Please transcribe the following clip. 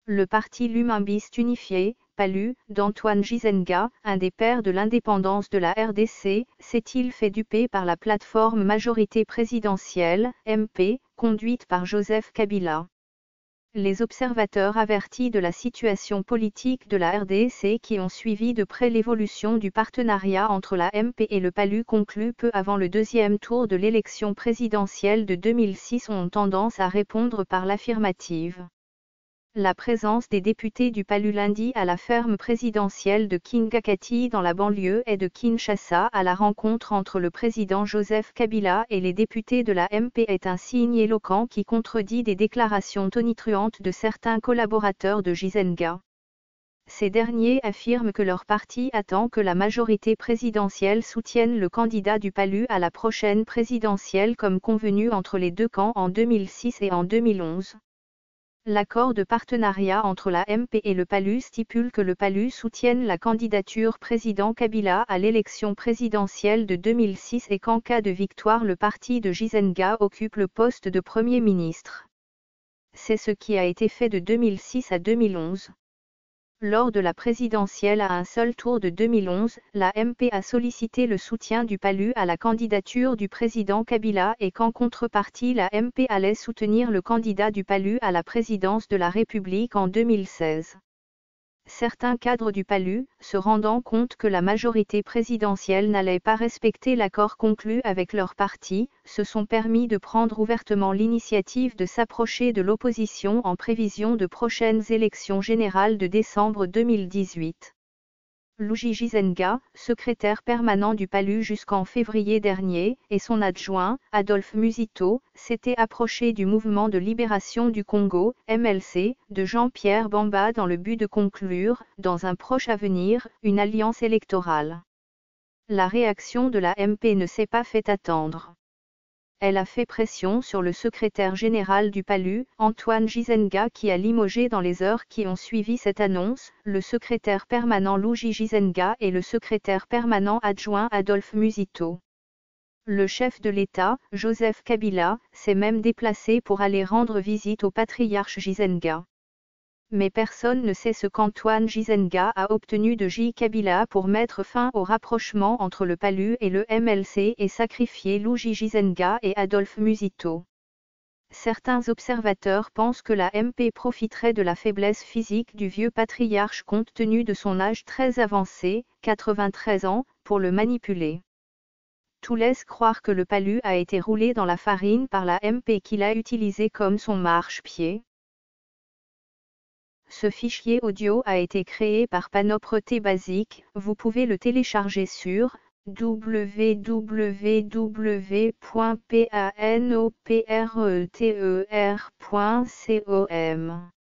Le parti Lumimbiste Unifié, PALU, d'Antoine Gizenga, un des pères de l'indépendance de la RDC, s'est-il fait duper par la plateforme Majorité présidentielle, MP, conduite par Joseph Kabila. Les observateurs avertis de la situation politique de la RDC qui ont suivi de près l'évolution du partenariat entre la MP et le PALU conclu peu avant le deuxième tour de l'élection présidentielle de 2006 ont tendance à répondre par l'affirmative. La présence des députés du PALU lundi à la ferme présidentielle de Kingakati dans la banlieue est de Kinshasa à la rencontre entre le président Joseph Kabila et les députés de la MP est un signe éloquent qui contredit des déclarations tonitruantes de certains collaborateurs de Gizenga. Ces derniers affirment que leur parti attend que la majorité présidentielle soutienne le candidat du PALU à la prochaine présidentielle comme convenu entre les deux camps en 2006 et en 2011. L'accord de partenariat entre la MP et le PALU stipule que le PALU soutienne la candidature président Kabila à l'élection présidentielle de 2006 et qu'en cas de victoire le parti de Gizenga occupe le poste de Premier ministre. C'est ce qui a été fait de 2006 à 2011. Lors de la présidentielle à un seul tour de 2011, la MP a sollicité le soutien du PALU à la candidature du président Kabila et qu'en contrepartie la MP allait soutenir le candidat du PALU à la présidence de la République en 2016. Certains cadres du PALU, se rendant compte que la majorité présidentielle n'allait pas respecter l'accord conclu avec leur parti, se sont permis de prendre ouvertement l'initiative de s'approcher de l'opposition en prévision de prochaines élections générales de décembre 2018. Louji Gizenga, secrétaire permanent du PALU jusqu'en février dernier, et son adjoint, Adolphe Musito, s'étaient approchés du mouvement de libération du Congo, MLC, de Jean-Pierre Bemba dans le but de conclure, dans un proche avenir, une alliance électorale. La réaction de la MP ne s'est pas fait attendre. Elle a fait pression sur le secrétaire général du PALU, Antoine Gizenga qui a limogé dans les heures qui ont suivi cette annonce, le secrétaire permanent Louji Gizenga et le secrétaire permanent adjoint Adolphe Musito. Le chef de l'État, Joseph Kabila, s'est même déplacé pour aller rendre visite au patriarche Gizenga. Mais personne ne sait ce qu'Antoine Gizenga a obtenu de J. Kabila pour mettre fin au rapprochement entre le PALU et le MLC et sacrifier Louji Gizenga et Adolphe Musito. Certains observateurs pensent que la MP profiterait de la faiblesse physique du vieux patriarche compte tenu de son âge très avancé, 93 ans, pour le manipuler. Tout laisse croire que le PALU a été roulé dans la farine par la MP qu'il a utilisé comme son marchepied. Ce fichier audio a été créé par Panopreté Basic, vous pouvez le télécharger sur www.panopreter.com.